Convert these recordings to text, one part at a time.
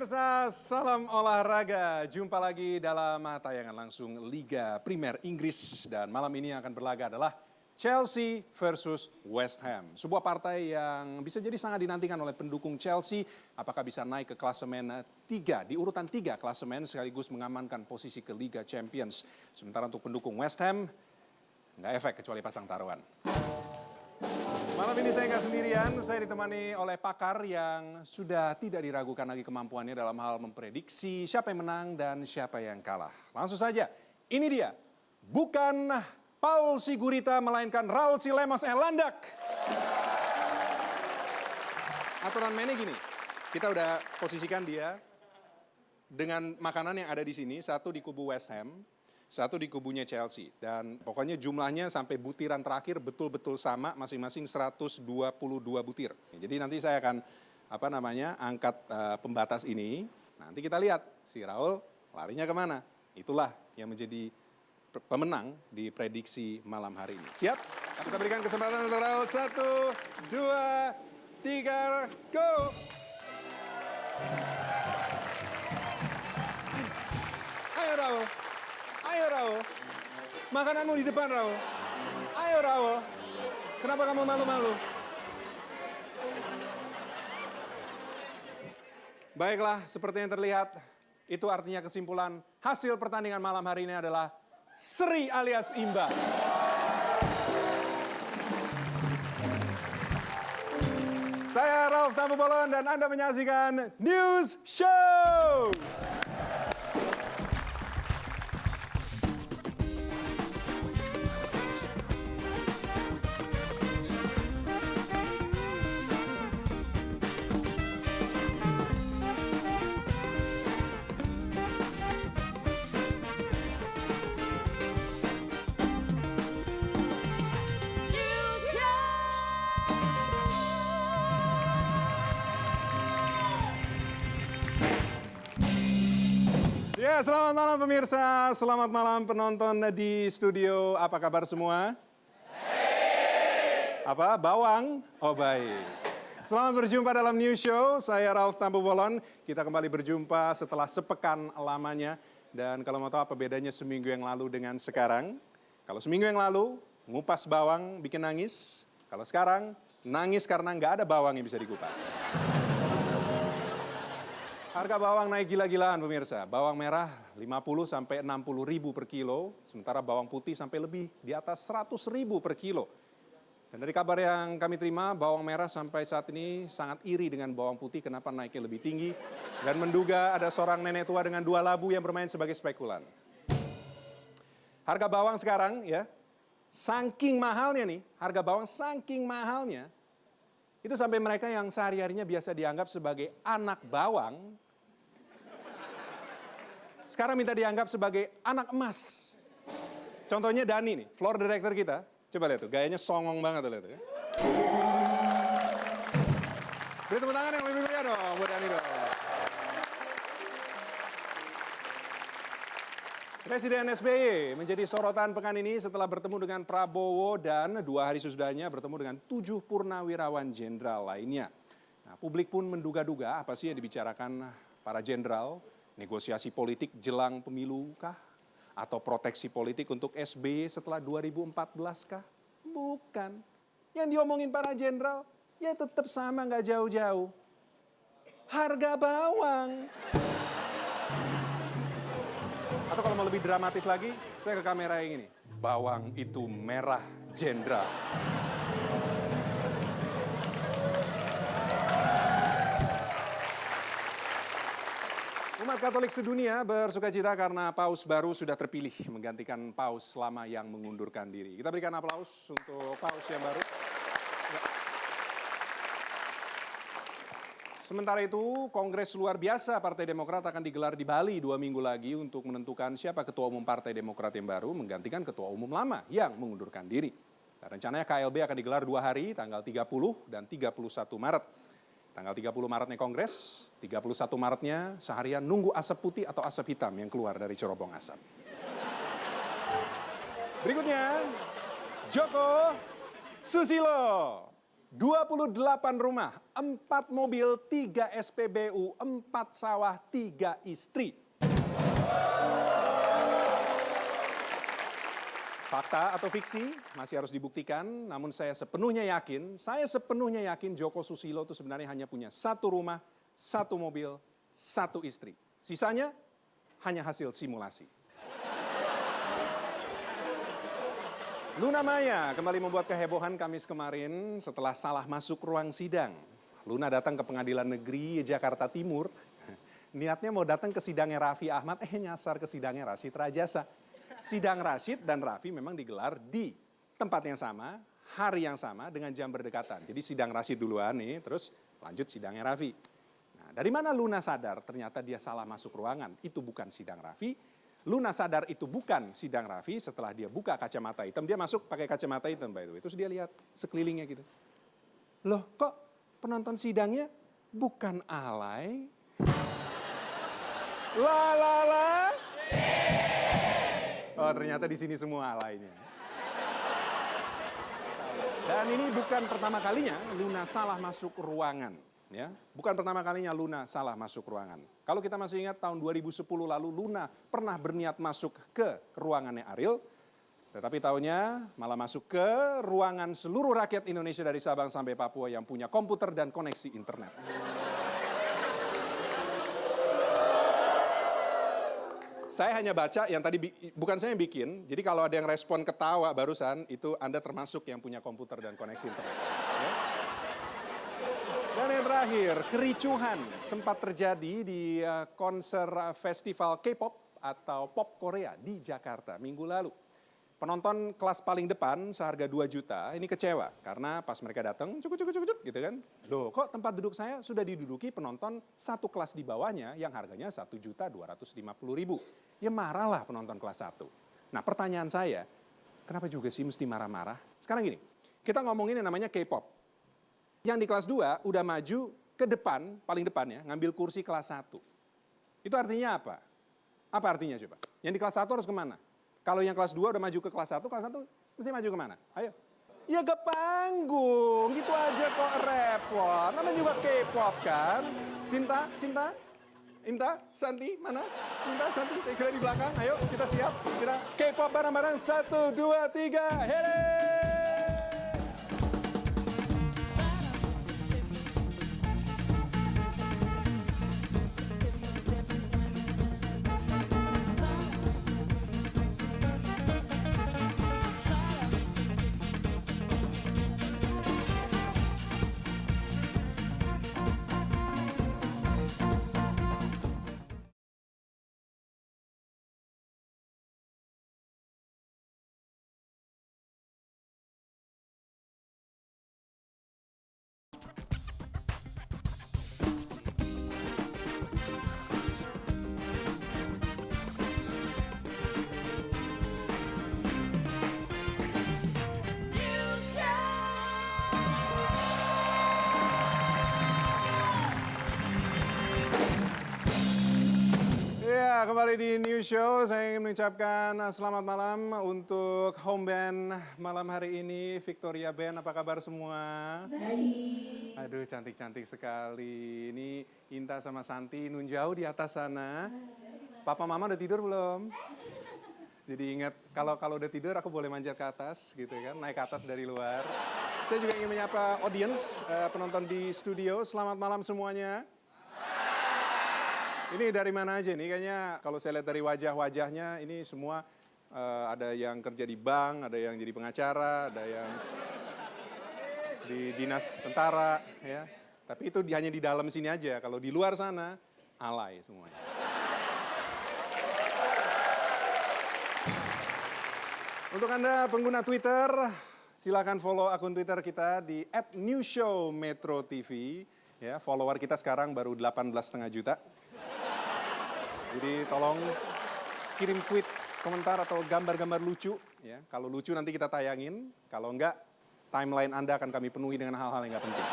Pemirsa, salam olahraga. Jumpa lagi dalam tayangan langsung Liga Primer Inggris. Dan malam ini yang akan berlaga adalah Chelsea versus West Ham. Sebuah partai yang bisa jadi sangat dinantikan oleh pendukung Chelsea. Apakah bisa naik ke klasemen 3, di urutan 3 klasemen sekaligus mengamankan posisi ke Liga Champions. Sementara untuk pendukung West Ham, nggak efek kecuali pasang taruhan. Malam ini saya nggak sendirian, saya ditemani oleh pakar yang sudah tidak diragukan lagi kemampuannya dalam hal memprediksi siapa yang menang dan siapa yang kalah. Langsung saja, ini dia, bukan Paul Sigurita melainkan Raul Cilemas Landak. Aturan mainnya gini, kita udah posisikan dia dengan makanan yang ada di sini, satu di kubu West Ham, satu di kubunya Chelsea. Dan pokoknya jumlahnya sampai butiran terakhir betul-betul sama, masing-masing 122 butir. Jadi nanti saya akan angkat pembatas ini. Nanti kita lihat si Raul larinya kemana. Itulah yang menjadi pemenang di prediksi malam hari ini. Siap? Kita berikan kesempatan untuk Raul. 1, 2, 3, go! Ayo Raul. Ayo Raul, makananmu di depan Raul. Ayo Raul, kenapa kamu malu-malu? Baiklah, seperti yang terlihat, itu artinya kesimpulan hasil pertandingan malam hari ini adalah seri alias imbang. Saya Ralf Tampu Bolon dan Anda menyaksikan News Show. Ya, selamat malam pemirsa, selamat malam penonton di studio. Apa kabar semua? Baik. Apa? Bawang? Oh baik. Selamat berjumpa dalam News Show, saya Ralf Tampu Bolon. Kita kembali berjumpa setelah sepekan lamanya. Dan kalau mau tahu apa bedanya seminggu yang lalu dengan sekarang? Kalau seminggu yang lalu, ngupas bawang bikin nangis. Kalau sekarang, nangis karena nggak ada bawang yang bisa dikupas. Harga bawang naik gila-gilaan pemirsa. Bawang merah 50 sampai 60 ribu per kilo, sementara bawang putih sampai lebih di atas 100 ribu per kilo. Dan dari kabar yang kami terima, bawang merah sampai saat ini sangat iri dengan bawang putih kenapa naiknya lebih tinggi. Dan menduga ada seorang nenek tua dengan 2 labu yang bermain sebagai spekulan. Harga bawang sekarang ya, saking mahalnya nih, harga bawang saking mahalnya, itu sampai mereka yang sehari-harinya biasa dianggap sebagai anak bawang, sekarang minta dianggap sebagai anak emas. Contohnya Dani nih, floor director kita. Coba lihat tuh, gayanya songong banget tuh lihat tuh. Beri tepuk tangan yang lebih meriah dong buat Dani dong. Presiden SBY menjadi sorotan pekan ini setelah bertemu dengan Prabowo dan 2 hari sesudahnya bertemu dengan 7 purnawirawan jenderal lainnya. Nah, publik pun menduga-duga apa sih yang dibicarakan para jenderal. Negosiasi politik jelang pemilu kah? Atau proteksi politik untuk SBY setelah 2014 kah? Bukan. Yang diomongin para jenderal, ya tetap sama nggak jauh-jauh. Harga bawang. Atau kalau mau lebih dramatis lagi, saya ke kamera yang ini. Bawang itu merah jenderal. Umat Katolik sedunia bersukacita karena paus baru sudah terpilih menggantikan paus lama yang mengundurkan diri. Kita berikan aplaus untuk paus yang baru. Ya. Sementara itu, Kongres luar biasa Partai Demokrat akan digelar di Bali 2 minggu lagi untuk menentukan siapa ketua umum Partai Demokrat yang baru menggantikan ketua umum lama yang mengundurkan diri. Dan rencananya KLB akan digelar 2 hari, tanggal 30 dan 31 Maret. Tanggal 30 Maretnya Kongres, 31 Maretnya seharian nunggu asap putih atau asap hitam yang keluar dari cerobong asap. Berikutnya, Joko Susilo. 28 rumah, 4 mobil, 3 SPBU, 4 sawah, 3 istri. Fakta atau fiksi masih harus dibuktikan, namun saya sepenuhnya yakin Joko Susilo itu sebenarnya hanya punya 1 rumah, 1 mobil, 1 istri. Sisanya hanya hasil simulasi. Luna Maya kembali membuat kehebohan Kamis kemarin setelah salah masuk ruang sidang. Luna datang ke Pengadilan Negeri Jakarta Timur. Niatnya mau datang ke sidangnya Raffi Ahmad, nyasar ke sidangnya Rashid Rajasa. Sidang Rashid dan Raffi memang digelar di tempat yang sama, hari yang sama dengan jam berdekatan. Jadi sidang Rashid duluan nih, terus lanjut sidangnya Raffi. Nah, dari mana Luna sadar ternyata dia salah masuk ruangan? Itu bukan sidang Raffi. Luna sadar itu bukan sidang Raffi setelah dia buka kacamata hitam. Dia masuk pakai kacamata hitam by the way. Terus dia lihat sekelilingnya gitu. Loh kok penonton sidangnya bukan alay? La. Oh ternyata di sini semua alaynya. Dan ini bukan pertama kalinya Luna salah masuk ruangan. Ya, bukan pertama kalinya Luna salah masuk ruangan. Kalau kita masih ingat tahun 2010 lalu Luna pernah berniat masuk ke ruangannya Ariel. Tetapi tahunnya malah masuk ke ruangan seluruh rakyat Indonesia dari Sabang sampai Papua yang punya komputer dan koneksi internet. Saya hanya baca yang tadi, bukan saya yang bikin. Jadi kalau ada yang respon ketawa barusan, itu Anda termasuk yang punya komputer dan koneksi internet. Ya. Dan yang terakhir, kericuhan sempat terjadi di konser festival K-pop atau pop Korea di Jakarta minggu lalu. Penonton kelas paling depan seharga 2 juta ini kecewa karena pas mereka datang cuk gitu kan. Loh kok tempat duduk saya sudah diduduki penonton satu kelas di bawahnya yang harganya 1.250.000. Ya marahlah penonton kelas 1. Nah pertanyaan saya, kenapa juga sih mesti marah-marah? Sekarang gini, kita ngomongin yang namanya K-pop. Yang di kelas 2 udah maju ke depan, paling depan ya, ngambil kursi kelas 1. Itu artinya apa? Apa artinya coba? Yang di kelas 1 harus kemana? Kalau yang kelas 2 udah maju ke kelas 1 mesti maju kemana? Ayo. Ya ke panggung, gitu aja kok repot. Namanya juga K-pop kan. Sinta, Inta, Santi, mana? Sinta, Santi, saya kira di belakang. Ayo kita siap, kita K-pop bareng-bareng. 1, 2, 3, hey! Ya, kembali di New Show. Saya ingin mengucapkan selamat malam untuk home band malam hari ini. Victoria Band, apa kabar semua? Baik. Aduh, cantik-cantik sekali. Ini Inta sama Santi nun jauh di atas sana. Papa Mama udah tidur belum? Jadi ingat, kalau udah tidur aku boleh manjat ke atas gitu kan, naik ke atas dari luar. Saya juga ingin menyapa audience, penonton di studio. Selamat malam semuanya. Ini dari mana aja nih? Kayaknya kalau saya lihat dari wajah-wajahnya ini semua ada yang kerja di bank, ada yang jadi pengacara, ada yang di dinas tentara, ya. Tapi itu hanya di dalam sini aja. Kalau di luar sana, alay semuanya. Untuk Anda pengguna Twitter, silakan follow akun Twitter kita di @newshowmetrotv. Ya, follower kita sekarang baru 18,5 juta. Jadi tolong kirim tweet, komentar atau gambar-gambar lucu. Ya, kalau lucu nanti kita tayangin. Kalau enggak, timeline Anda akan kami penuhi dengan hal-hal yang enggak penting.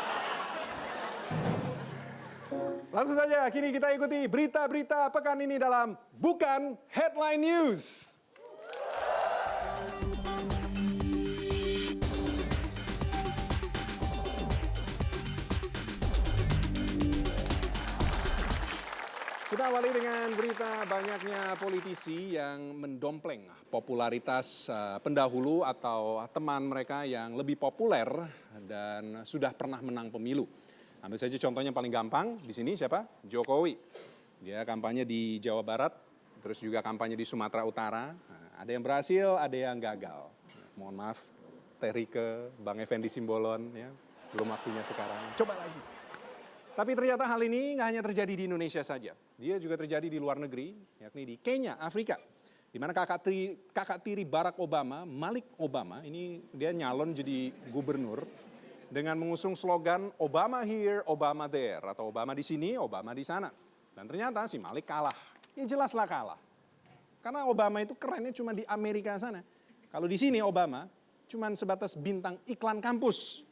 Langsung saja, kini kita ikuti berita-berita pekan ini dalam Bukan Headline News. Kita awali dengan berita banyaknya politisi yang mendompleng popularitas pendahulu atau teman mereka yang lebih populer dan sudah pernah menang pemilu. Ambil saja contohnya paling gampang, di sini siapa? Jokowi. Dia kampanye di Jawa Barat, terus juga kampanye di Sumatera Utara. Nah, ada yang berhasil, ada yang gagal. Mohon maaf, Terike, Bang Effendi Simbolon, ya, belum waktunya sekarang. Coba lagi. Tapi ternyata hal ini nggak hanya terjadi di Indonesia saja. Dia juga terjadi di luar negeri, yakni di Kenya, Afrika. Di mana kakak tiri Barack Obama, Malik Obama, ini dia nyalon jadi gubernur dengan mengusung slogan Obama here, Obama there. Atau Obama di sini, Obama di sana. Dan ternyata si Malik kalah. Ya jelaslah kalah. Karena Obama itu kerennya cuma di Amerika sana. Kalau di sini Obama cuma sebatas bintang iklan kampus.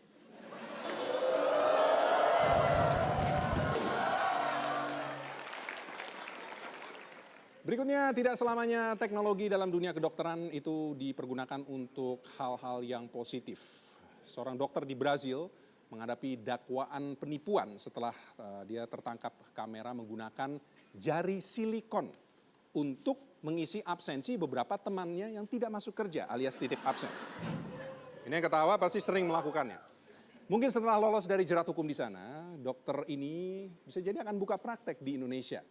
Berikutnya, tidak selamanya teknologi dalam dunia kedokteran itu dipergunakan untuk hal-hal yang positif. Seorang dokter di Brazil menghadapi dakwaan penipuan setelah dia tertangkap kamera menggunakan jari silikon untuk mengisi absensi beberapa temannya yang tidak masuk kerja alias titip absen. Ini yang ketawa pasti sering melakukannya. Mungkin setelah lolos dari jerat hukum di sana, dokter ini bisa jadi akan buka praktek di Indonesia.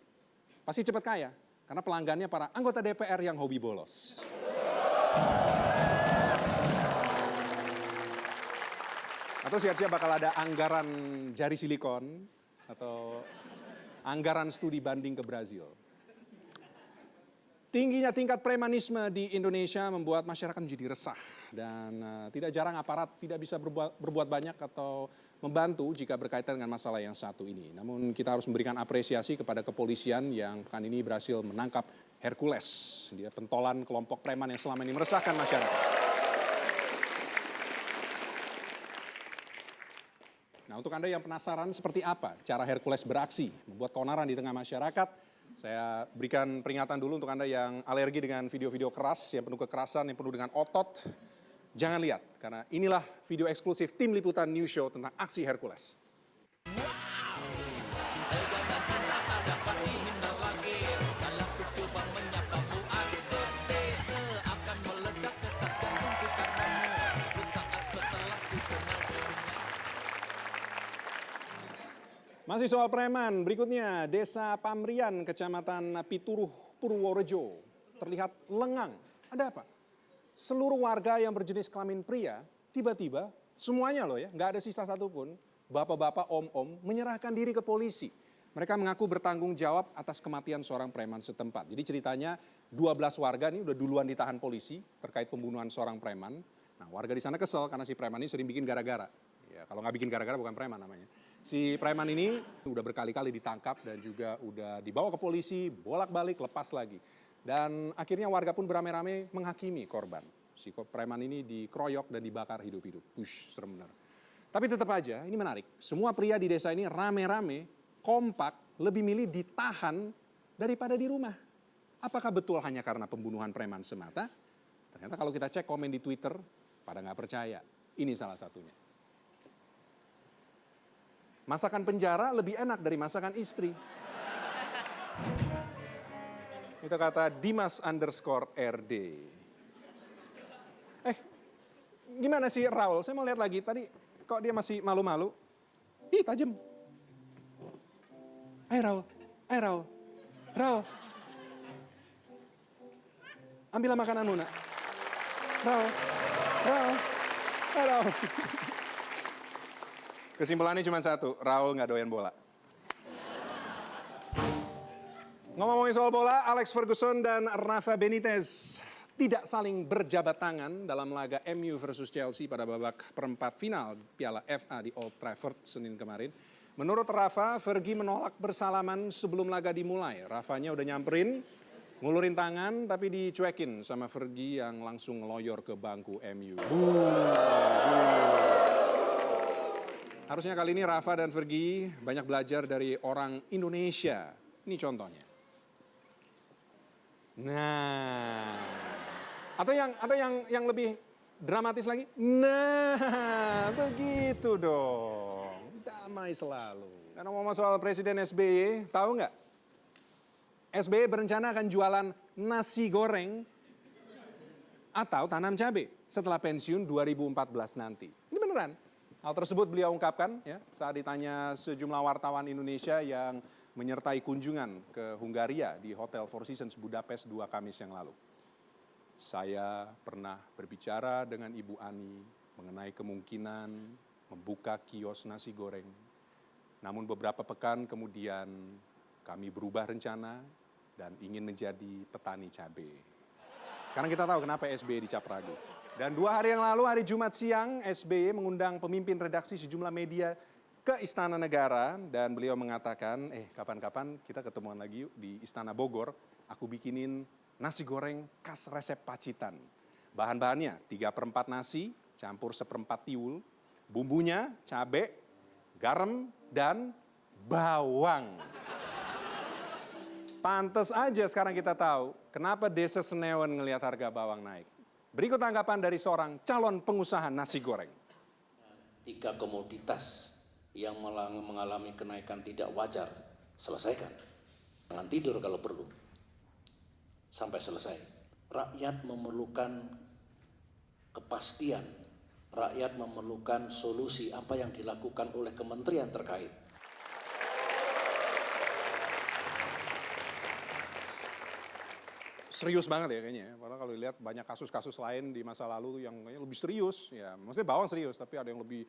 Pasti cepat kaya. Karena pelanggannya para anggota DPR yang hobi bolos. Atau siap-siap bakal ada anggaran jari silikon atau anggaran studi banding ke Brazil. Tingginya tingkat premanisme di Indonesia membuat masyarakat menjadi resah. Dan tidak jarang aparat tidak bisa berbuat banyak atau membantu jika berkaitan dengan masalah yang satu ini. Namun kita harus memberikan apresiasi kepada kepolisian yang pekan ini berhasil menangkap Hercules. Dia pentolan kelompok preman yang selama ini meresahkan masyarakat. Nah, untuk Anda yang penasaran seperti apa cara Hercules beraksi, membuat keonaran di tengah masyarakat, saya berikan peringatan dulu untuk Anda yang alergi dengan video-video keras, yang penuh kekerasan, yang penuh dengan otot. Jangan lihat, karena inilah video eksklusif Tim Liputan News Show tentang aksi Hercules. Masih soal preman, berikutnya Desa Pamrian, Kecamatan Pituruh, Purworejo. Terlihat lengang. Ada apa? Seluruh warga yang berjenis kelamin pria, tiba-tiba semuanya loh ya, nggak ada sisa satupun, bapak-bapak, om-om, menyerahkan diri ke polisi. Mereka mengaku bertanggung jawab atas kematian seorang preman setempat. Jadi ceritanya 12 warga ini udah duluan ditahan polisi terkait pembunuhan seorang preman. Nah, warga di sana kesel karena si preman ini sering bikin gara-gara. Ya, kalau nggak bikin gara-gara bukan preman namanya. Si preman ini udah berkali-kali ditangkap dan juga udah dibawa ke polisi, bolak-balik, lepas lagi. Dan akhirnya warga pun beramai-ramai menghakimi korban. Si preman ini dikeroyok dan dibakar hidup-hidup. Push, serem benar. Tapi tetap aja, ini menarik. Semua pria di desa ini rame-rame, kompak, lebih milih ditahan daripada di rumah. Apakah betul hanya karena pembunuhan preman semata? Ternyata kalau kita cek komen di Twitter, pada nggak percaya. Ini salah satunya. Masakan penjara lebih enak dari masakan istri. Itu kata Dimas_RD. Gimana sih Raul? Saya mau lihat lagi. Tadi kok dia masih malu-malu? Ih, tajam. Ayo Raul. Ayo Raul. Raul. Ambillah makananmu, nak. Raul. Raul. Ayo Raul. Kesimpulannya cuma satu, Raul nggak doyan bola. Ngomong-ngomongin soal bola, Alex Ferguson dan Rafa Benitez tidak saling berjabat tangan dalam laga MU versus Chelsea pada babak perempat final Piala FA di Old Trafford Senin kemarin. Menurut Rafa, Fergie menolak bersalaman sebelum laga dimulai. Rafanya udah nyamperin, ngulurin tangan tapi dicuekin sama Fergie yang langsung ngeloyor ke bangku MU. Harusnya kali ini Rafa dan Fergie banyak belajar dari orang Indonesia. Ini contohnya. Nah, atau yang lebih dramatis lagi. Nah, begitu dong. Damai selalu. Karena ngomong soal Presiden SBY, tahu nggak? SBY berencana akan jualan nasi goreng atau tanam cabai setelah pensiun 2014 nanti. Ini beneran. Hal tersebut beliau ungkapkan ya, saat ditanya sejumlah wartawan Indonesia yang menyertai kunjungan ke Hungaria di Hotel Four Seasons Budapest 2 Kamis yang lalu. Saya pernah berbicara dengan Ibu Ani mengenai kemungkinan membuka kios nasi goreng. Namun beberapa pekan kemudian kami berubah rencana dan ingin menjadi petani cabai. Sekarang kita tahu kenapa SBY dicap ragu. Dan 2 hari yang lalu, hari Jumat siang, SBY mengundang pemimpin redaksi sejumlah media ke Istana Negara. Dan beliau mengatakan, kapan-kapan kita ketemuan lagi yuk di Istana Bogor. Aku bikinin nasi goreng khas resep Pacitan. Bahan-bahannya 3/4 nasi, campur 1/4 tiwul. Bumbunya cabai, garam, dan bawang. Pantes aja sekarang kita tahu kenapa Desa Senewen ngelihat harga bawang naik. Berikut tanggapan dari seorang calon pengusaha nasi goreng. 3 komoditas yang mengalami kenaikan tidak wajar, selesaikan. Jangan tidur kalau perlu. Sampai selesai. Rakyat memerlukan kepastian. Rakyat memerlukan solusi apa yang dilakukan oleh kementerian terkait. Serius banget ya kayaknya. Padahal kalau lihat banyak kasus-kasus lain di masa lalu yang kayaknya lebih serius. Ya, maksudnya bawang serius, tapi ada yang lebih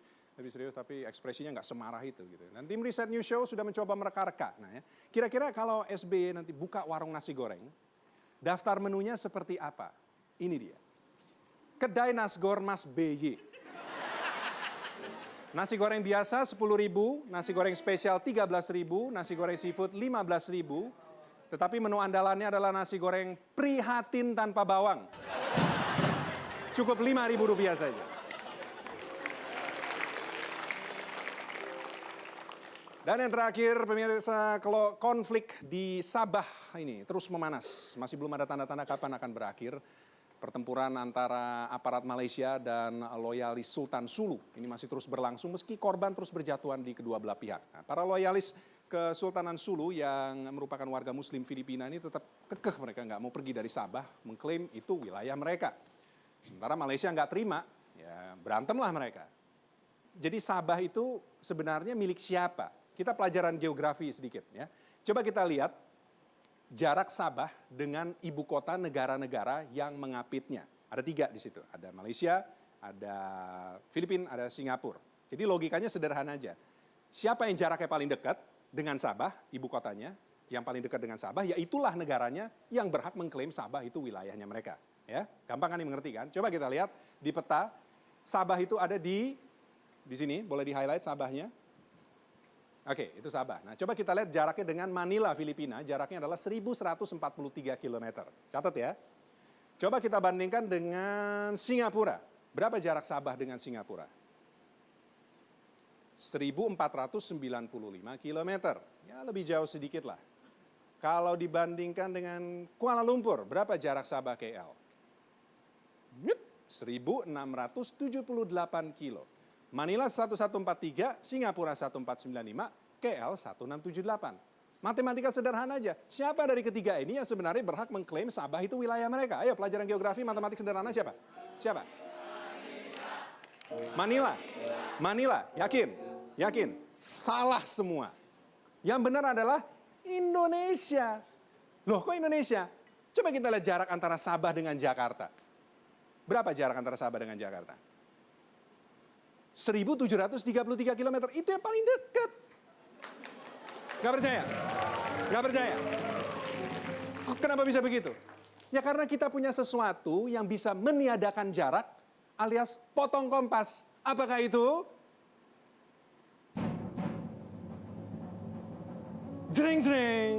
serius, tapi ekspresinya nggak semarah itu gitu. Dan tim Riset News Show sudah mencoba mereka-reka. Nah ya, kira-kira kalau SBY nanti buka warung nasi goreng, daftar menunya seperti apa? Ini dia. Kedai Nasgor Mas BY. Nasi goreng biasa 10.000, nasi goreng spesial 13.000, nasi goreng seafood 15.000. Tetapi menu andalannya adalah nasi goreng prihatin tanpa bawang. Cukup Rp5.000 saja. Dan yang terakhir, pemirsa, kalau konflik di Sabah ini terus memanas. Masih belum ada tanda-tanda kapan akan berakhir. Pertempuran antara aparat Malaysia dan loyalis Sultan Sulu. Ini masih terus berlangsung meski korban terus berjatuhan di kedua belah pihak. Nah, para loyalis Kesultanan Sulu yang merupakan warga Muslim Filipina ini tetap kekeh mereka nggak mau pergi dari Sabah, mengklaim itu wilayah mereka. Sementara Malaysia nggak terima, ya berantemlah mereka. Jadi Sabah itu sebenarnya milik siapa? Kita pelajaran geografi sedikit ya. Coba kita lihat jarak Sabah dengan ibu kota negara-negara yang mengapitnya. Ada 3 di situ, ada Malaysia, ada Filipina, ada Singapura. Jadi logikanya sederhana aja. Siapa yang jaraknya paling dekat dengan Sabah, ibu kotanya, yang paling dekat dengan Sabah, ya itulah negaranya yang berhak mengklaim Sabah itu wilayahnya mereka. Ya, gampang kan dimengerti kan? Coba kita lihat di peta, Sabah itu ada di sini, boleh di-highlight Sabahnya. Oke, itu Sabah. Nah, coba kita lihat jaraknya dengan Manila, Filipina, jaraknya adalah 1.143 km. Catat ya. Coba kita bandingkan dengan Singapura. Berapa jarak Sabah dengan Singapura? 1.495 km. Ya lebih jauh sedikit lah. Kalau dibandingkan dengan Kuala Lumpur, berapa jarak Sabah KL? 1.678 kilo. Manila 1143, Singapura 1495, KL 1678. Matematika sederhana aja. Siapa dari ketiga ini yang sebenarnya berhak mengklaim Sabah itu wilayah mereka? Ayo pelajaran geografi matematik sederhana siapa? Siapa? Manila. Manila, yakin? Yakin? Salah semua. Yang benar adalah Indonesia. Loh kok Indonesia? Coba kita lihat jarak antara Sabah dengan Jakarta. Berapa jarak antara Sabah dengan Jakarta? 1.733 km. Itu yang paling dekat. Gak percaya? Gak percaya? Kenapa bisa begitu? Ya karena kita punya sesuatu yang bisa meniadakan jarak alias potong kompas. Apakah itu? Jreng jreng.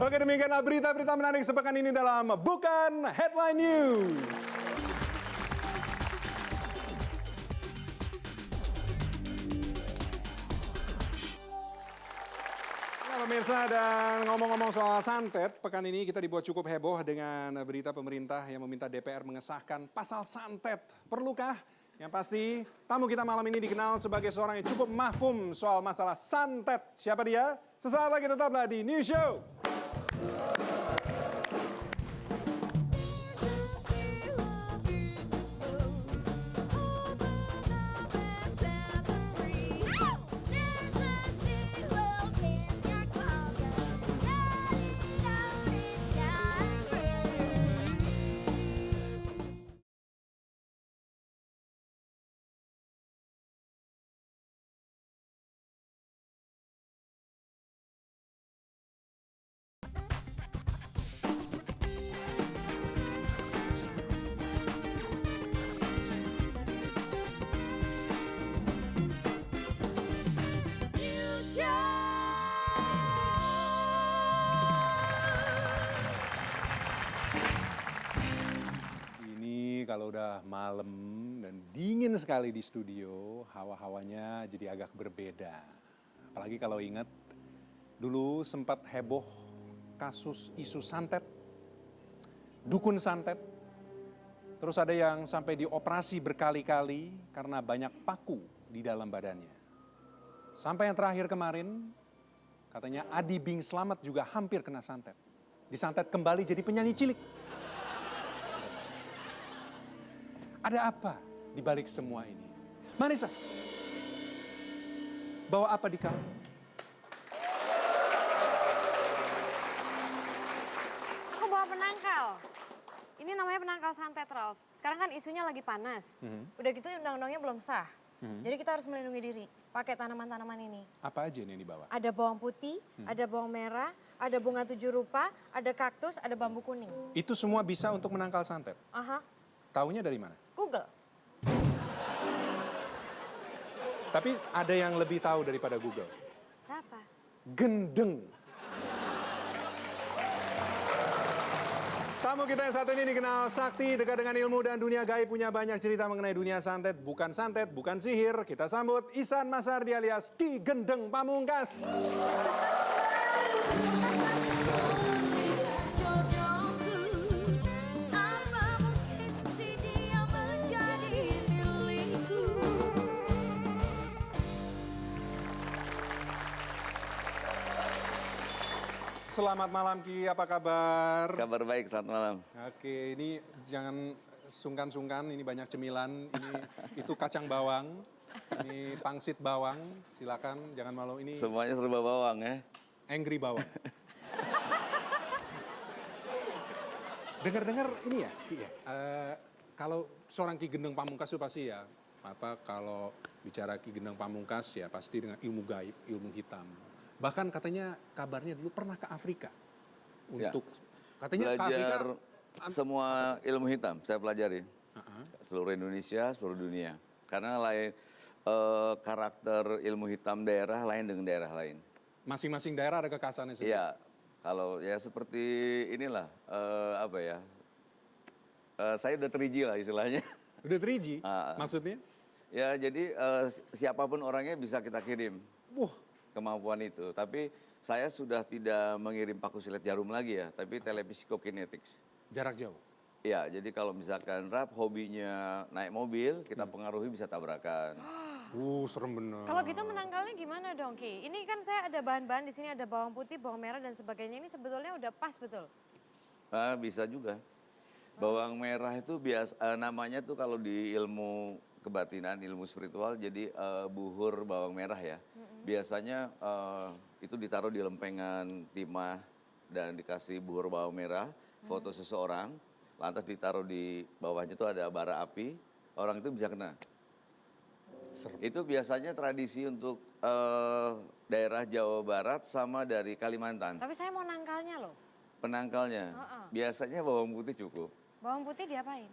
Oke, demikianlah berita-berita menarik sepekan ini dalam Bukan Headline News. Nah, pemirsa, dan ngomong-ngomong soal santet, pekan ini kita dibuat cukup heboh dengan berita pemerintah yang meminta DPR mengesahkan pasal santet. Perlukah Yang pasti, tamu kita malam ini dikenal sebagai seorang yang cukup mahfum soal masalah santet. Siapa dia? Sesaat lagi tetaplah di New Show. Ini kalau udah malam dan dingin sekali di studio, hawa-hawanya jadi agak berbeda. Apalagi kalau ingat dulu sempat heboh kasus isu santet, dukun santet. Terus ada yang sampai dioperasi berkali-kali karena banyak paku di dalam badannya. Sampai yang terakhir kemarin, katanya Adi Bing Slamet juga hampir kena santet. Disantet kembali jadi penyanyi cilik. Ada apa di balik semua ini? Marissa, bawa apa di kamu? Aku bawa penangkal. Ini namanya penangkal santet, Ralf. Sekarang kan isunya lagi panas. Udah gitu undang-undangnya belum sah. Jadi kita harus melindungi diri pakai tanaman-tanaman ini. Apa aja ini yang dibawa? Ada bawang putih, ada bawang merah, ada bunga 7 rupa, ada kaktus, ada bambu kuning. Itu semua bisa untuk menangkal santet. Aha, Taunya dari mana? Google. Tapi ada yang lebih tahu daripada Google. Siapa? Gendeng. Tamu kita yang satu ini dikenal sakti, dekat dengan ilmu dan dunia gaib, punya banyak cerita mengenai dunia santet, bukan sihir. Kita sambut Ihsan Masardi alias Ki Gendeng Pamungkas. Selamat malam Ki, apa kabar? Kabar baik, selamat malam. Oke, ini jangan sungkan-sungkan, ini banyak cemilan, itu kacang bawang, ini pangsit bawang, silakan jangan malu ini. Semuanya serba bawang ya. Angry bawang. Dengar-dengar ini ya, Ki ya, kalau seorang Ki Gendeng Pamungkas itu pasti ya, kalau bicara Ki Gendeng Pamungkas ya pasti dengan ilmu gaib, ilmu hitam. Bahkan katanya kabarnya dulu pernah ke Afrika untuk katanya ke Afrika belajar semua ilmu hitam saya pelajari. Seluruh Indonesia, seluruh dunia. Karena lain karakter ilmu hitam daerah lain dengan daerah lain. Masing-masing daerah ada kekhasannya sendiri. Iya, kalau ya seperti inilah saya udah 3G lah istilahnya. Udah 3G maksudnya? Ya jadi siapapun orangnya bisa kita kirim. Wah, Kemampuan itu, tapi saya sudah tidak mengirim paku silet jarum lagi ya, tapi telepsikokinetics. jarak jauh. Ya, jadi kalau misalkan Rap hobinya naik mobil, kita pengaruhi bisa tabrakan. Serem bener. Kalau gitu menangkalnya gimana dong, Ki? Ini kan saya ada bahan-bahan di sini, ada bawang putih, bawang merah dan sebagainya. Ini sebetulnya udah pas betul. Bisa juga. Bawang merah itu namanya tuh kalau di ilmu kebatinan, ilmu spiritual, jadi buhur bawang merah ya. Biasanya itu ditaruh di lempengan timah dan dikasih buhur bawang merah, foto seseorang, lantas ditaruh di bawahnya itu ada bara api, orang itu bisa kena. Itu biasanya tradisi untuk daerah Jawa Barat sama dari Kalimantan. Tapi saya mau nangkalnya loh. Penangkalnya, biasanya bawang putih cukup. Bawang putih diapain?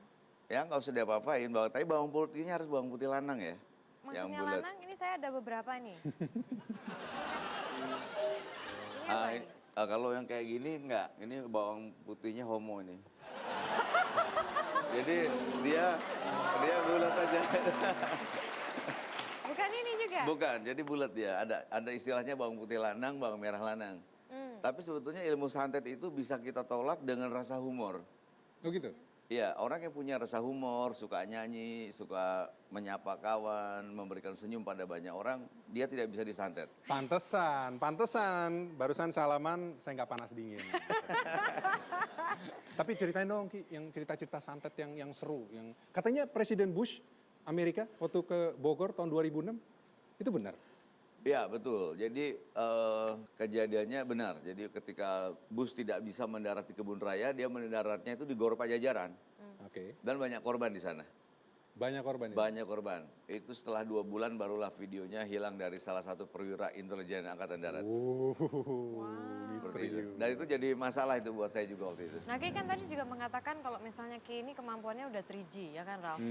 Ya nggak usah diapa-apain, tapi bawang putihnya harus bawang putih lanang ya. Maksudnya lanang, ini saya ada beberapa nih. Ini apa ini? Kalau yang kayak gini enggak, ini bawang putihnya homo ini. Jadi dia bulat aja. Bukan ini juga? Bukan, jadi bulat dia. Ada istilahnya bawang putih lanang, bawang merah lanang. Tapi sebetulnya ilmu santet itu bisa kita tolak dengan rasa humor. Oh gitu? Iya, orang yang punya rasa humor, suka nyanyi, suka menyapa kawan, memberikan senyum pada banyak orang, dia tidak bisa disantet. Pantesan. Barusan salaman, saya nggak panas dingin. Tapi ceritain dong Ki, yang cerita-cerita santet yang seru. Yang katanya Presiden Bush Amerika waktu ke Bogor tahun 2006, itu benar? Iya, betul. Jadi kejadiannya benar. Jadi ketika Bush tidak bisa mendarat di kebun raya, dia mendaratnya itu di Gor Pajajaran. Oke. Dan banyak korban di sana. Banyak korban itu? Banyak korban. Itu setelah 2 bulan barulah videonya hilang dari salah satu perwira intelijen Angkatan Darat. Seperti itu. Dan itu jadi masalah itu buat saya juga waktu itu. Nah Ki kan tadi juga mengatakan kalau misalnya Ki ini kemampuannya udah 3G ya kan Ralf?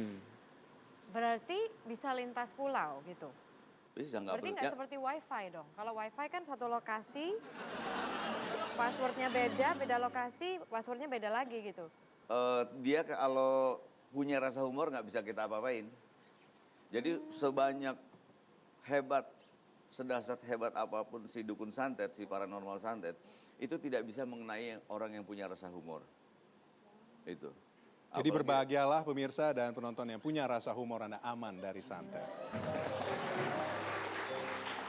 Berarti bisa lintas pulau gitu? Bisa nggak Berarti perlu. nggak seperti wifi dong? Kalau wifi kan satu lokasi, passwordnya beda lokasi, passwordnya beda lagi gitu. Dia kalau punya rasa humor nggak bisa kita apa-apain. Jadi sebanyak hebat, sedahsyat hebat apapun si dukun santet, si paranormal santet, itu tidak bisa mengenai orang yang punya rasa humor. Itu. Jadi berbahagialah pemirsa dan penonton yang punya rasa humor, Anda aman dari santet.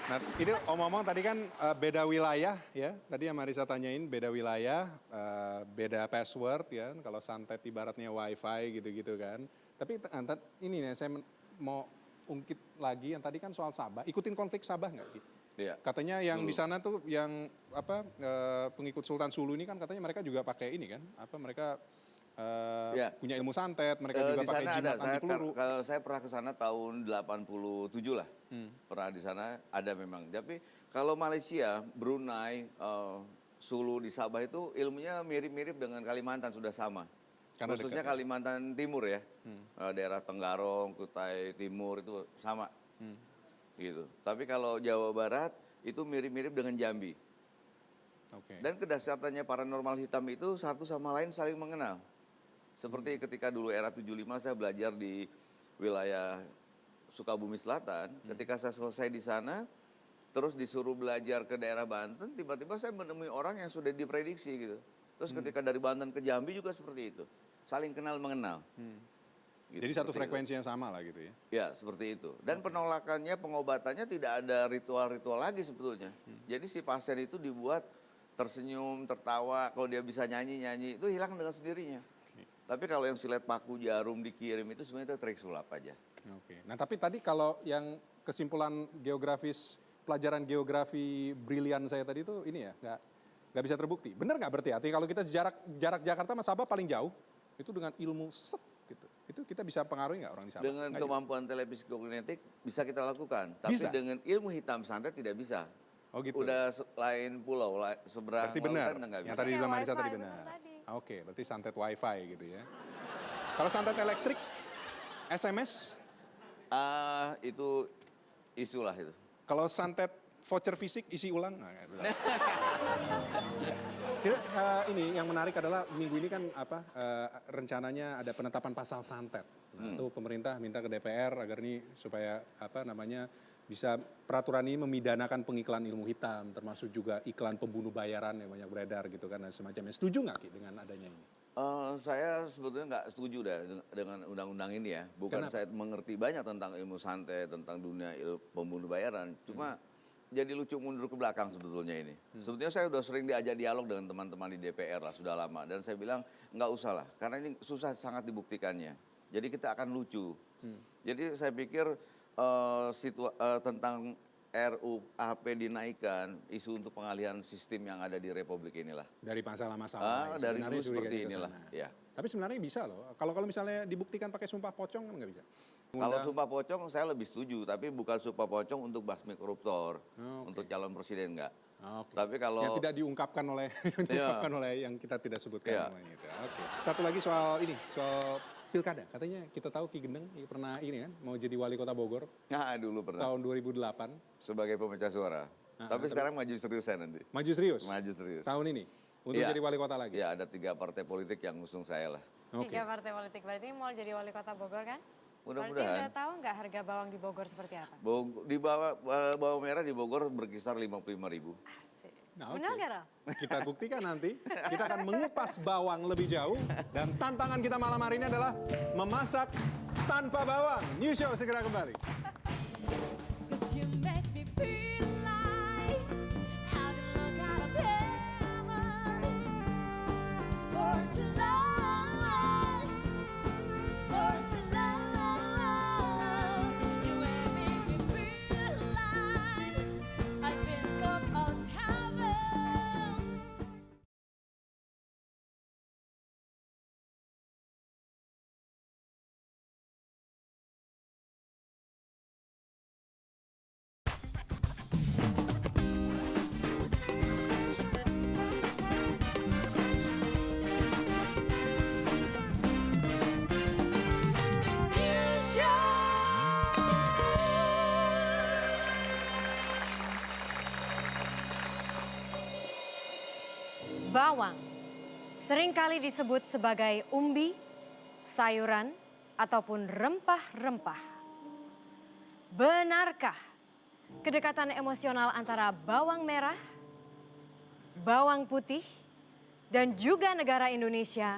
Nah, ini omong-omong tadi kan beda wilayah ya. Tadi yang Marisa tanyain beda wilayah, beda password ya. Kalau santet ibaratnya wifi gitu-gitu kan. Tapi ini nih saya mau ungkit lagi yang tadi kan soal Sabah. Ikutin konflik Sabah nggak? Iya. Katanya yang di sana tuh yang pengikut Sultan Sulu ini kan katanya mereka juga pakai ini kan. Mereka punya ilmu santet, mereka juga di pakai sana jimat ada. anti peluru. Kalau saya pernah ke sana tahun 87 lah. Pernah di sana ada memang. Tapi kalau Malaysia, Brunei, Sulu di Sabah itu ilmunya mirip-mirip dengan Kalimantan, sudah sama. Karena khususnya dekat ya? Kalimantan Timur ya. Daerah Tenggarong, Kutai Timur itu sama. Gitu. Tapi kalau Jawa Barat itu mirip-mirip dengan Jambi. Oke. Dan kedahsyatannya paranormal hitam itu satu sama lain saling mengenal. Seperti ketika dulu era 75 saya belajar di wilayah Sukabumi Selatan. Ketika saya selesai di sana, terus disuruh belajar ke daerah Banten, tiba-tiba saya menemui orang yang sudah diprediksi gitu. Terus ketika dari Banten ke Jambi juga seperti itu. Saling kenal mengenal. Gitu, Jadi satu seperti frekuensi yang sama lah gitu ya? Ya, seperti itu. Dan penolakannya, pengobatannya tidak ada ritual-ritual lagi sebetulnya. Jadi si pasien itu dibuat tersenyum, tertawa, kalau dia bisa nyanyi-nyanyi, itu hilang dengan sendirinya. Tapi kalau yang silet paku jarum dikirim itu sebenarnya itu trik sulap aja. Oke. Nah tapi tadi kalau yang kesimpulan geografis, pelajaran geografi brilian saya tadi itu ini ya, nggak bisa terbukti. Benar nggak berarti? Artinya kalau kita jarak Jakarta sama Sabah paling jauh, itu dengan ilmu set gitu. Itu kita bisa pengaruhi nggak orang di Sabah? Dengan Nggak kemampuan telepsikokinetik bisa kita lakukan. Tapi Bisa? dengan ilmu hitam santet tidak bisa. Oh gitu. Udah lain pulau, seberang Berarti benar. lautan nggak Yang bisa. tadi Kayak bilang Marisa wifi, tadi benar benar. tadi. Oke, berarti santet wifi gitu ya. Kalau santet elektrik, SMS, Itu isu lah itu. kalau santet voucher fisik isi ulang. Nah, gitu. Ini yang menarik adalah minggu ini kan rencananya ada penetapan pasal santet. Nah, itu pemerintah minta ke DPR agar ini supaya bisa peraturan ini memidanakan pengiklan ilmu hitam, termasuk juga iklan pembunuh bayaran yang banyak beredar gitu kan dan semacamnya. Setuju nggak Ki dengan adanya ini? Saya sebetulnya nggak setuju dengan undang-undang ini ya. Bukan Kenapa? saya mengerti banyak tentang ilmu santet, tentang dunia pembunuh bayaran. Cuma jadi lucu mundur ke belakang sebetulnya ini. Sebetulnya saya udah sering diajak dialog dengan teman-teman di DPR lah, sudah lama. Dan saya bilang nggak usah lah, karena ini susah sangat dibuktikannya. Jadi kita akan lucu. Jadi saya pikir tentang RUHP dinaikkan, isu untuk pengalihan sistem yang ada di Republik inilah. Dari masalah-masalah lain. Dari Sebenarnya dulu seperti curiganya ke inilah. sana. Ya. Tapi sebenarnya bisa loh. Kalau misalnya dibuktikan pakai sumpah pocong kan nggak bisa. Kalau sumpah pocong saya lebih setuju, tapi bukan sumpah pocong untuk basmi koruptor, Oke. untuk calon presiden enggak. Oke. Tapi kalau yang tidak diungkapkan oleh yang kita tidak sebutkan Iya. namanya itu. Oke. Satu lagi soal pilkada. Katanya kita tahu Ki Gendeng pernah ini kan mau jadi wali kota Bogor dulu pernah tahun 2008. sebagai pemecah suara. Tapi sekarang maju seriusan nanti. Maju serius? Maju serius. Tahun ini untuk Iya. jadi wali kota lagi. Ya, ada 3 partai politik yang ngusung saya lah. Oke. 3 partai politik, berarti mau jadi wali kota Bogor kan? Berarti Mudah-mudahan. udah tahu nggak harga bawang di Bogor seperti apa? Di bawang merah di Bogor berkisar 55.000. Asik. Nah, Benar oke. nggak, Ralf? Kita buktikan nanti. Kita akan mengupas bawang lebih jauh. Dan tantangan kita malam hari ini adalah memasak tanpa bawang. New Show segera kembali. 'Cause you make me feel like I've been looked out of heaven for too long, for too long. You make me feel like I've been up on heaven. Bawang seringkali disebut sebagai umbi, sayuran, ataupun rempah-rempah. Benarkah kedekatan emosional antara bawang merah, bawang putih, dan juga negara Indonesia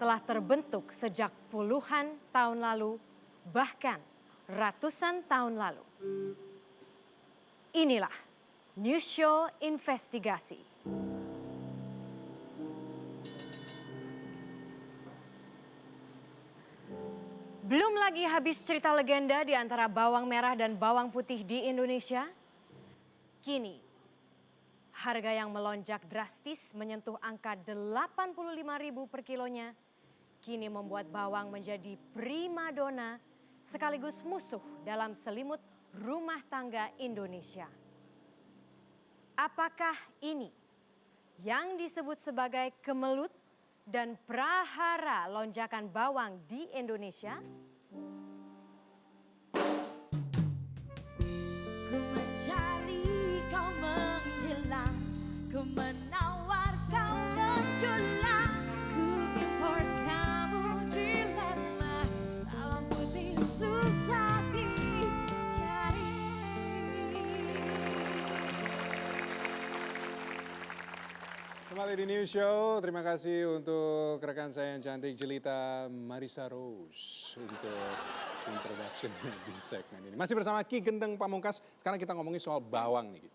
telah terbentuk sejak puluhan tahun lalu, bahkan ratusan tahun lalu? Inilah News Show Investigasi. Belum lagi habis cerita legenda di antara bawang merah dan bawang putih di Indonesia. Kini, harga yang melonjak drastis menyentuh angka 85.000 per kilonya. Kini membuat bawang menjadi primadona sekaligus musuh dalam selimut rumah tangga Indonesia. Apakah ini yang disebut sebagai kemelut dan prahara lonjakan bawang di Indonesia? Ku mencari kau menghilang, ku menawar kau menjulang, ku import kamu dilema, bawang putih susah dicari. Kembali di News Show, terima kasih untuk rekan saya yang cantik Jelita Marisa Rose untuk introduction-nya di segmen ini. Masih bersama Ki Gendeng Pamungkas, sekarang kita ngomongin soal bawang nih. Ki.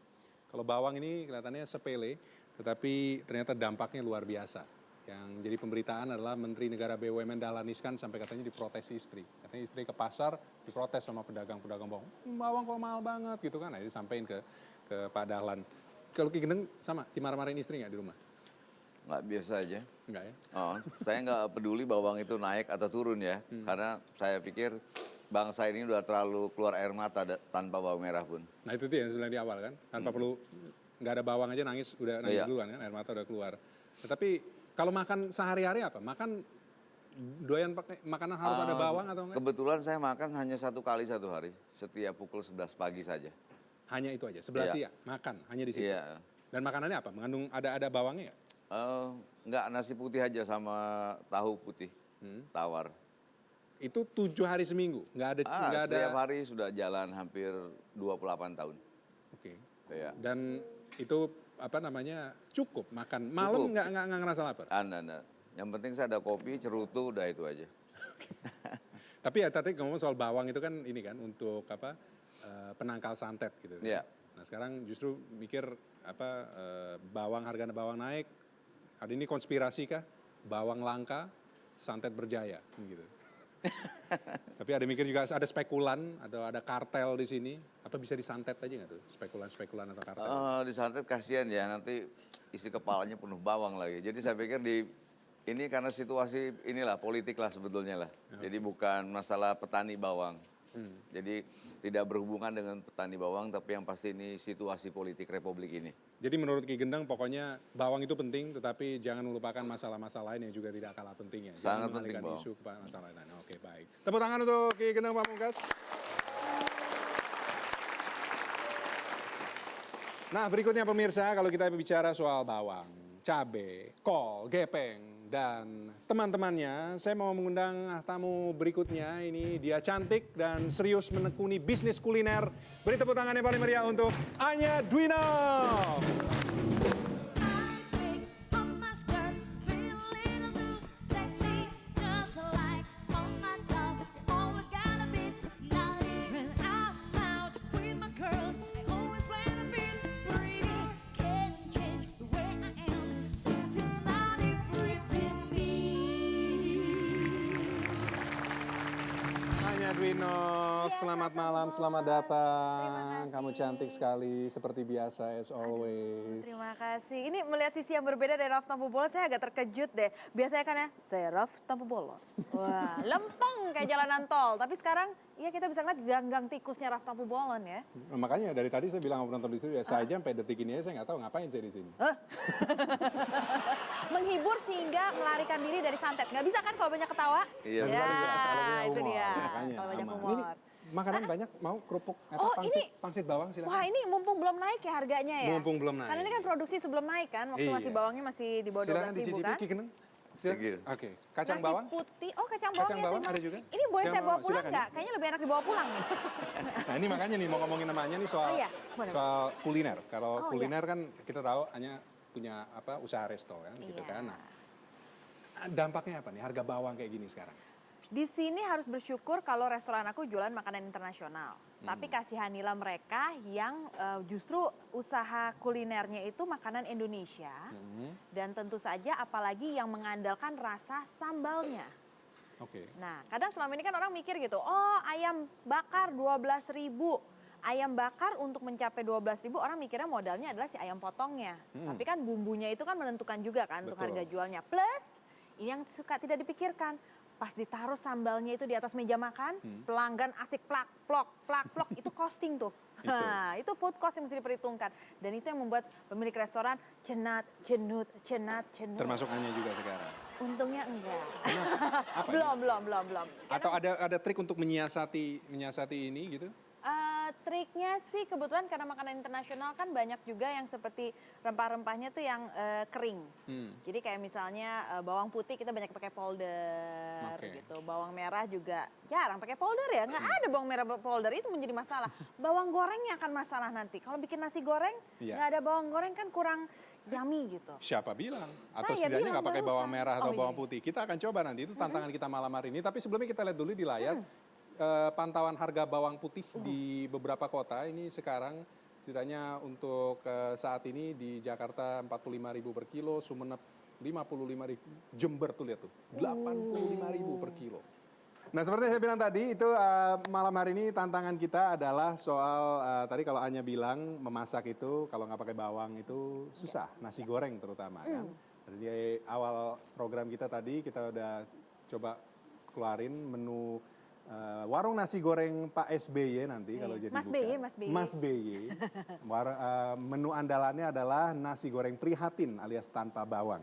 Kalau bawang ini kelihatannya sepele, tetapi ternyata dampaknya luar biasa. Yang jadi pemberitaan adalah Menteri Negara BUMN Dahlan Iskan sampai katanya diprotes istri. Katanya istri ke pasar diprotes sama pedagang-pedagang bawang. Bawang kok mahal banget gitu kan, nah, disampaikan ke Pak Dahlan. Kalau Ki Gendeng sama, dimarah-marahin istri nggak di rumah? Nggak, biasa aja. Enggak ya? Oh, saya nggak peduli bawang itu naik atau turun ya. Karena saya pikir bangsa ini udah terlalu keluar air mata tanpa bawang merah pun. Nah itu dia yang sebenarnya di awal kan, tanpa perlu, nggak ada bawang aja nangis, udah nangis Iya. duluan kan, air mata udah keluar. Tetapi kalau makan sehari-hari apa? Makan doyan pakai makanan harus ada bawang atau enggak? Kebetulan saya makan hanya 1 kali 1 hari. Setiap pukul 11 pagi saja. Hanya itu aja, 11 Iya. siang, makan, hanya di situ. Iya. Dan makanannya apa? Mengandung ada bawangnya ya? Nggak, nasi putih aja sama tahu putih. Tawar. Itu 7 hari seminggu, nggak ada. Setiap hari sudah jalan hampir 28 tahun. Oke. Iya. Dan itu apa namanya cukup makan. Malam Cukup. nggak ngerasa lapar. Anda. Yang penting saya ada kopi, cerutu, udah itu aja. Tapi ya tadi ngomong soal bawang itu kan ini kan untuk apa penangkal santet gitu. Iya. Nah sekarang justru mikir apa harga bawang naik. Ada ini konspirasi kah? Bawang langka, santet berjaya gitu. Tapi ada mikir juga ada spekulan atau ada kartel di sini. Apa bisa disantet aja nggak tuh spekulan atau kartel? Disantet kasihan ya, nanti isi kepalanya penuh bawang lagi. Jadi saya pikir ini karena situasi inilah politik lah sebetulnya lah. Jadi bukan masalah petani bawang. Jadi tidak berhubungan dengan petani bawang, tapi yang pasti ini situasi politik Republik ini. Jadi menurut Ki Gendeng pokoknya bawang itu penting, tetapi jangan melupakan masalah-masalah lain yang juga tidak kalah pentingnya. Sangat Jangan penting, mengalihkan Bang. isu ke masalah lain. Oke, baik. Tepuk tangan untuk Ki Gendeng Pamungkas. Nah berikutnya pemirsa, kalau kita bicara soal bawang, cabai, kol, gepeng, dan teman-temannya, saya mau mengundang tamu berikutnya. Ini dia cantik dan serius menekuni bisnis kuliner. Beri tepuk tangan yang paling meriah untuk Anya Dwinov. Edwino, selamat malam, selamat datang. Terima Kamu kasih. cantik sekali, seperti biasa, as always. Terima kasih. Ini melihat sisi yang berbeda dari Raf Tampu Bolon, saya agak terkejut deh. Biasanya kan ya, saya Raf Tampu Bolon. Wah, lempeng kayak jalanan tol. Tapi sekarang, ya kita bisa ngeliat gang-gang tikusnya Raf Tampu Bolon ya. Makanya dari tadi saya bilang sama penonton di studio, ya saya aja sampai detik ini saya nggak tahu ngapain saya di sini. Menghibur sehingga melarikan diri dari santet. Nggak bisa kan kalau banyak ketawa? Iya, ya, Kalau punya itu humor, dia. makanya Kalau banyak aman. humor. Ini makanan banyak, mau kerupuk atau Oh, pangsit, ini- pangsit bawang silakan. Wah, ini mumpung belum naik ya harganya ya? Mumpung belum naik. Karena ini kan produksi sebelum naik kan, waktu Iya. masih bawangnya masih di bawah Silakan 12.000 dicicipi, kan? Ki Geneng. Silakan. Sige. Oke, kacang Nasi bawang. putih, oh kacang bawang, Kacang ya, bawang terima ada kasih. juga? Ini boleh Yang saya mau, bawa pulang silakan. nggak? Kayaknya lebih enak dibawa pulang nih. Nah ini makanya nih mau ngomongin namanya nih soal Oh iya, boleh. soal kuliner. Kalau Oh, kuliner kan kita tahu hanya punya apa usaha resto kan gitu Iya. kan. Nah, dampaknya apa nih harga bawang kayak gini sekarang? Di sini harus bersyukur kalau restoran aku jualan makanan internasional. Tapi kasihanilah mereka yang justru usaha kulinernya itu makanan Indonesia. Dan tentu saja apalagi yang mengandalkan rasa sambalnya. Oke. Nah, kadang selama ini kan orang mikir gitu, oh ayam bakar 12.000. Ayam bakar untuk mencapai 12.000 orang mikirnya modalnya adalah si ayam potongnya. Tapi kan bumbunya itu kan menentukan juga kan untuk Betul. harga jualnya. Plus, ini yang suka tidak dipikirkan. Pas ditaruh sambalnya itu di atas meja makan, pelanggan asik plak, plok, itu costing tuh. Itu. Nah, itu food cost yang mesti diperhitungkan. Dan itu yang membuat pemilik restoran cenat, cenut. Termasuk Anya juga sekarang. Untungnya enggak. Apa belum. Atau ada trik untuk menyiasati ini gitu? Triknya sih kebetulan karena makanan internasional kan banyak juga yang seperti rempah-rempahnya tuh yang kering. Jadi kayak misalnya bawang putih kita banyak pakai polder Oke. gitu. Bawang merah juga jarang pakai polder ya. Nggak ada bawang merah polder, itu menjadi masalah. Bawang gorengnya akan masalah nanti. Kalau bikin nasi goreng Iya. nggak ada bawang goreng kan kurang yummy gitu. Siapa bilang? Atau Saya setidaknya bilang nggak pakai bawang barusan. merah atau Oh, bawang iya. putih. Kita akan coba nanti, itu tantangan kita malam hari ini. Tapi sebelumnya kita lihat dulu di layar pantauan harga bawang putih di beberapa kota. Ini sekarang setidaknya untuk saat ini di Jakarta 45.000 per kilo, Sumeneb 55.000, Jember tuh lihat tuh 85.000 per kilo. Nah seperti saya bilang tadi itu malam hari ini tantangan kita adalah soal tadi kalau Anya bilang memasak itu kalau nggak pakai bawang itu susah, nasi goreng terutama kan. Dari awal program kita tadi kita udah coba keluarin menu warung nasi goreng Pak SBY nanti kalau jadi Mas buka. BY, Mas BY. Mas BY. Menu andalannya adalah nasi goreng prihatin alias tanpa bawang.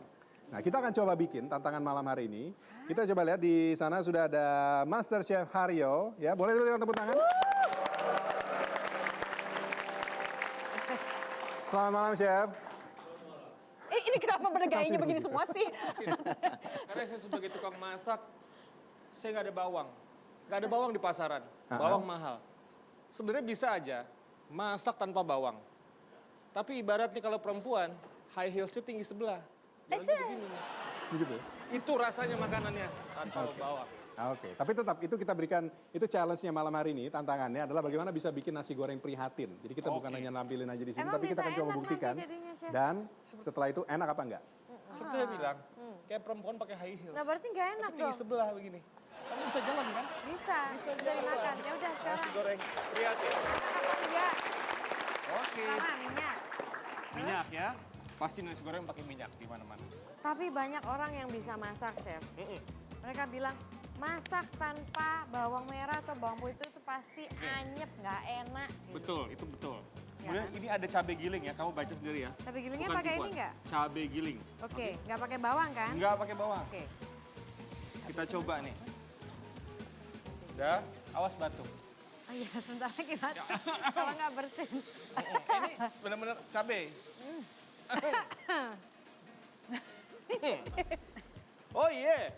Nah kita akan coba bikin tantangan malam hari ini. Kita coba lihat di sana sudah ada Master Chef Haryo. Ya boleh berikan tepuk tangan. Selamat malam Chef. Ini kenapa pada gayanya begini semua sih? Karena saya sebagai tukang masak, saya nggak ada bawang. Nggak ada bawang di pasaran, bawang mahal. Sebenarnya bisa aja masak tanpa bawang. Tapi ibaratnya kalau perempuan, high heelsnya tinggi sebelah. Jalannya begini. Begitu. Itu rasanya makanannya tanpa bawang. Oke, tapi tetap itu kita berikan, itu challenge-nya malam hari ini, tantangannya adalah bagaimana bisa bikin nasi goreng prihatin. Jadi kita bukan hanya nampilin aja di sini, Emang tapi kita bisa akan coba enak buktikan. nanti jadinya, Chef? Dan setelah itu enak apa enggak? Seperti saya bilang, kayak perempuan pakai high heels. Nah berarti nggak enak Tapi tinggi dong. sebelah begini. Kamu bisa jalan kan? Bisa dimakan. Ya udah sekarang. Nasi goreng prihatin. Apa enggak? Oke. Sama minyak. Minyak ya. Pasti nasi goreng pakai minyak di mana-mana. Tapi banyak orang yang bisa masak, Chef. Mereka bilang, masak tanpa bawang merah atau bawang putih itu pasti anyep, nggak enak. gitu. Betul, itu betul. Ya Kemudian kan? ini ada cabai giling ya, kamu baca sendiri ya. Cabai gilingnya Bukan pakai tipuan. ini nggak? Cabai giling. Oke, nggak pakai bawang kan? Enggak pakai bawang. Oke. Kita coba nih. Udah, awas batuk. Oh iya, sebentar lagi batuk. Kalau nggak bersin. Ini benar-benar cabai. Oh iya.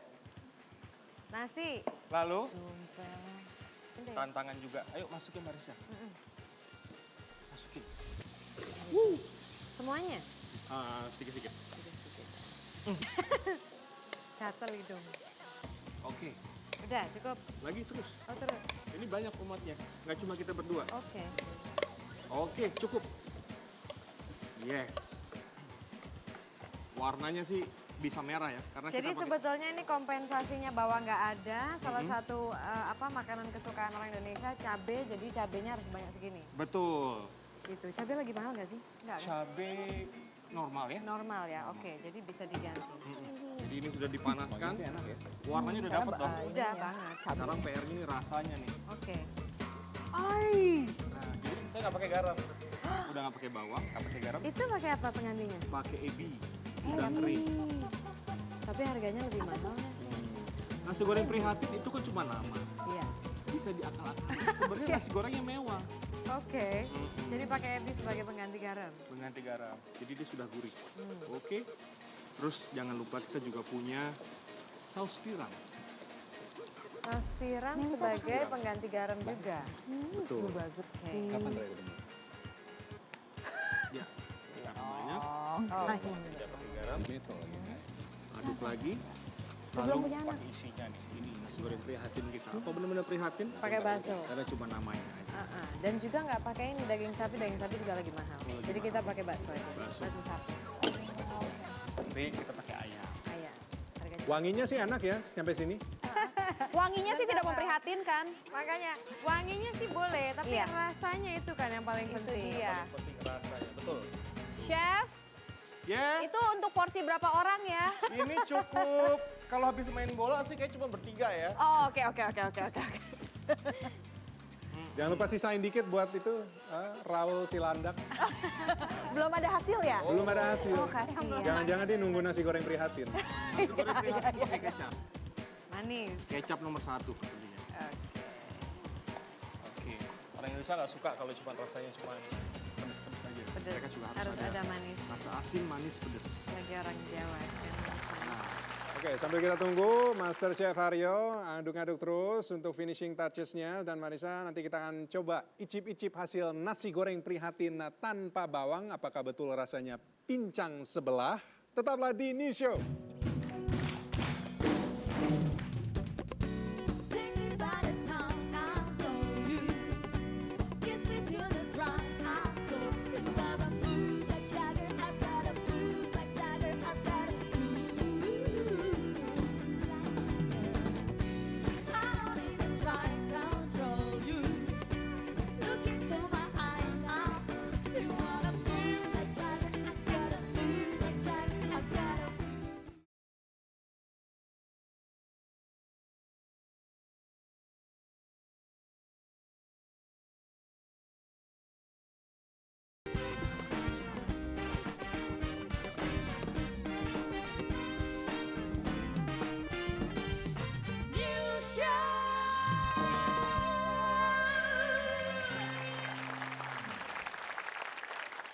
Nasi. Lalu Ini. tantangan juga. Ayo masukin Marisa. Masukin. Semuanya. Sedikit-sedikit. Gatel hidung. Oke, Udah, cukup. lagi terus. Oh terus. Ini banyak umatnya, nggak cuma kita berdua. Oke. Oke, cukup. Yes. Warnanya sih bisa merah ya. Karena Jadi kita pakai sebetulnya ini kompensasinya bawang nggak ada. Salah satu makanan kesukaan orang Indonesia cabe, jadi cabenya harus banyak segini. betul. Gitu. Cabe lagi mahal nggak sih? Nggak kan? Cabe normal ya. Normal ya. Oke, jadi bisa diganti. Jadi ini sudah dipanaskan. Wanginya sih enak ya. Warnanya udah dapet dong. Udah banget. Sekarang PR-nya ini rasanya nih. Oke. Nah, jadi saya nggak pakai garam. Udah nggak pakai bawang, nggak pakai garam, Itu pakai apa penggantinya? pakai ebi. Udah kering. Tapi harganya lebih mahal nggak sih? Nasi goreng prihatin itu kan cuma nama. Iya. Bisa diakal-akalin. Sebenarnya nasi gorengnya mewah. Oke. Jadi pakai ebi sebagai pengganti garam. Mengganti garam. Jadi dia sudah gurih. Oke. Terus jangan lupa kita juga punya saus tiram. Saus tiram sebagai pengganti garam juga. Betul. Bagus. Oke. Kapan terakhir ketemu? Ya. Garam banyak. Tidak pakai garam. Betul lagi. Aduk lagi. Lalu pakai isinya nih. Ini nasi goreng prihatin kita. Apa benar-benar prihatin? Pakai bakso. Karena cuma namanya aja. Dan juga nggak pakai ini daging sapi juga lagi mahal. Jadi kita pakai bakso aja. Bakso sapi. Tapi kita pakai ayam. Ayam. Harganya. Wanginya sih enak ya sampai sini. Wanginya sih tidak memprihatinkan. Makanya wanginya sih boleh, tapi Iya. rasanya itu kan yang paling penting. Iya. Penting rasanya. Betul. Chef, Ya. itu untuk porsi berapa orang ya? Ini cukup. Kalau habis main bola sih kayak cuma bertiga ya. Oh, oke. Jangan lupa sisain dikit buat itu Raul Silandak. Belum ada hasil ya? Belum ada hasil. Oh, kasihan. Jangan-jangan dia nunggu nasi goreng prihatin. Nasi goreng prihatin pakai kecap. Manis. Kecap nomor 1 tentunya. Oke. Orang Indonesia nggak suka kalau cuma rasanya cuma pedes-pedes aja. Pedes. Mereka juga Harus ada manis. rasa asin, manis, pedes. Bagi orang Jawa. Oke, sambil kita tunggu Master Chef Haryo aduk-aduk terus untuk finishing touches-nya. Dan Marisa, nanti kita akan coba icip-icip hasil nasi goreng prihatin tanpa bawang. Apakah betul rasanya pincang sebelah? Tetaplah di New Show. Take me by the tongue, I'll know you. Kiss me till the drum, I'll show you. But I'm blue like Jagger, I've got a blue like Jagger, I've got a blue. I don't even try to control you. Look into my eyes now. You want a blue like Jagger, I've got a blue like Jagger, I've got a new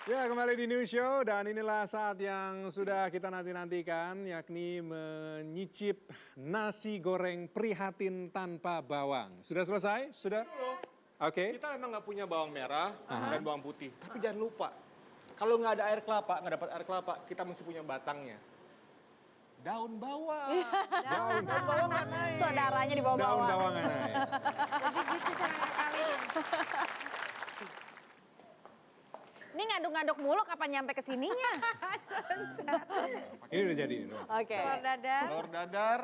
Ya, kembali di New Show dan inilah saat yang sudah kita nanti-nantikan, yakni menyicip nasi goreng prihatin tanpa bawang. Sudah selesai? Sudah? Oke. Kita memang nggak punya bawang merah dan bawang putih. Tapi jangan lupa, kalau nggak ada air kelapa, nggak dapat air kelapa, kita mesti punya batangnya. Daun bawang. Daun bawang nggak naik. Saudaranya di Daun bawah-bawah. bawang naik. Jadi gitu cara ngakalinya. Ini ngaduk-ngaduk mulu kapan nyampe ke sininya? Ini udah jadi. Oke. Telur dadar. Telur dadar.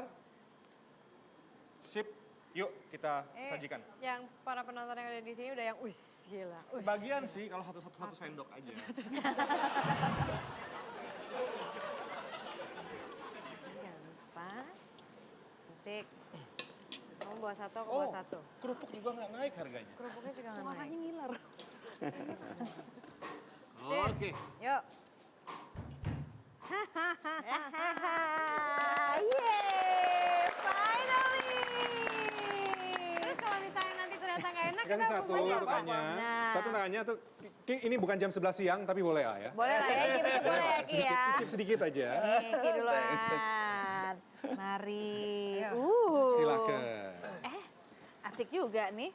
Sip. Yuk kita sajikan. Yang para penonton yang ada di sini udah yang gila. Bagian sih kalau satu sendok aja. Jangan lupa. Cantik. Kamu bawa satu, aku bawa satu. Kerupuk juga nggak naik harganya. Kerupuknya juga nggak naik. ngiler. Oke. Yuk. Yeay, finally. Terus kalau misalnya nanti ternyata nggak enak, Kasih kita satu bumbunya untuk apa? Anya. Nah. Satu untuk Anya. Ini bukan jam 11 siang, tapi boleh lah ya. Boleh lah ya, Ki, boleh ya, Ki ya. Icip sedikit aja. Nih, Ki duluan. Mari. Silakan. Asik juga nih.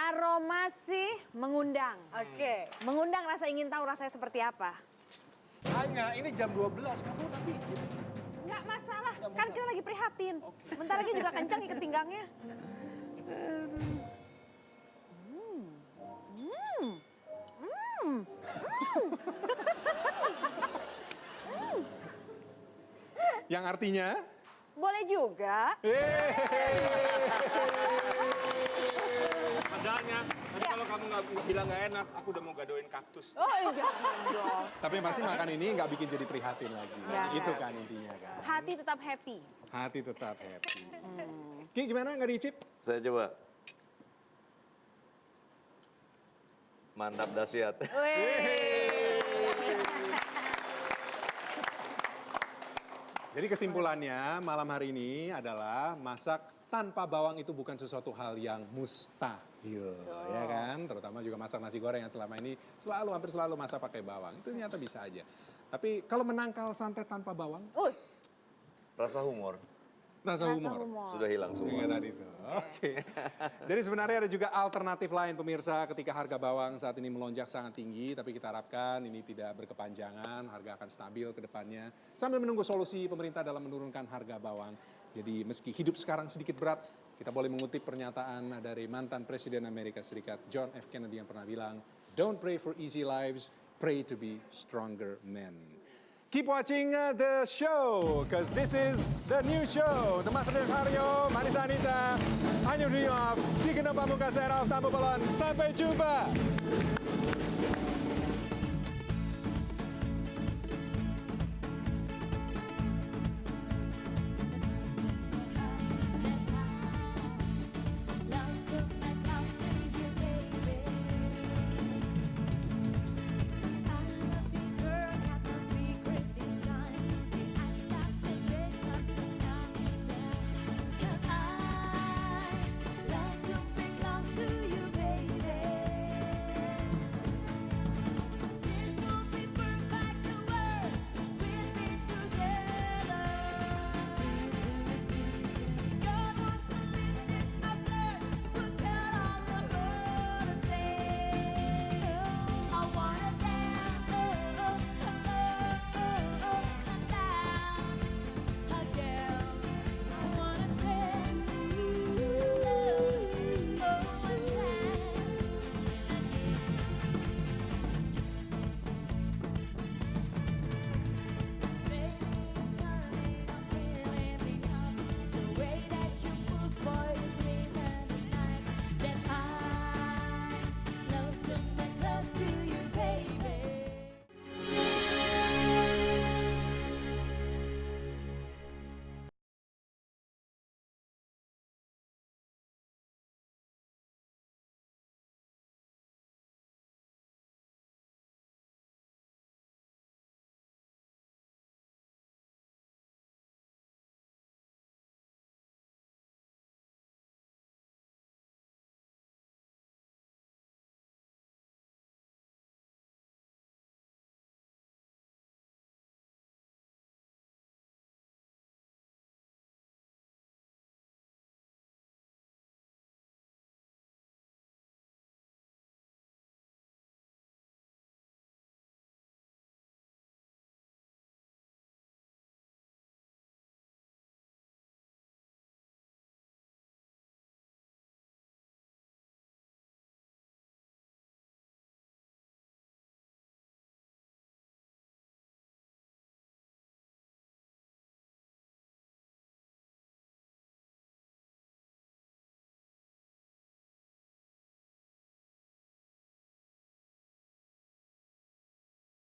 Aroma sih mengundang. Oke. Mengundang rasa ingin tahu rasanya seperti apa. Hanya ini jam 12, kamu nanti. Nggak masalah, kan kita lagi prihatin. Bentar lagi juga kencang ikat pinggangnya. Yang artinya? Boleh juga. Padahal nanti kalau kamu nggak bilang nggak enak, aku udah mau gadoin kaktus. Oh jangan dong. Tapi yang pasti makan ini nggak bikin jadi prihatin lagi. Ya. Itu kan intinya kan. Hati tetap happy. Hati tetap happy. Ki gimana nggak diicip? Saya coba. Mantap dahsyat. Jadi kesimpulannya malam hari ini adalah masak tanpa bawang itu bukan sesuatu hal yang mustahil, ya kan? Terutama juga masak nasi goreng yang selama ini hampir selalu masak pakai bawang. Itu ternyata bisa aja. Tapi kalau menangkal santet tanpa bawang, Rasa humor rasa humor. sudah hilang semua. Kayak tadi tuh. Oke. Jadi sebenarnya ada juga alternatif lain pemirsa ketika harga bawang saat ini melonjak sangat tinggi. Tapi kita harapkan ini tidak berkepanjangan, harga akan stabil ke depannya. Sambil menunggu solusi pemerintah dalam menurunkan harga bawang. Jadi meski hidup sekarang sedikit berat, kita boleh mengutip pernyataan dari mantan Presiden Amerika Serikat John F. Kennedy yang pernah bilang, "Don't pray for easy lives, pray to be stronger men." Keep watching the show, because this is the new show. Teman Haryo, Manisa Anita, Anyu Riof, Tigana Pamungkas, Eraf Tambu Balon. Sampai jumpa.